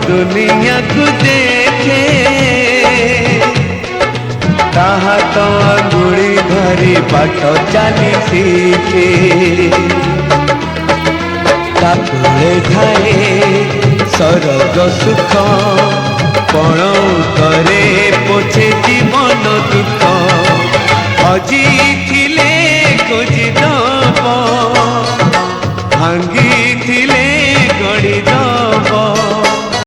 दुनिया को देखे ताहा तो अंगुड़ी धरी बाट चली सीखे ताकुले थाए सरग सुख पण करे पोछे जीवन दुख हजी थिले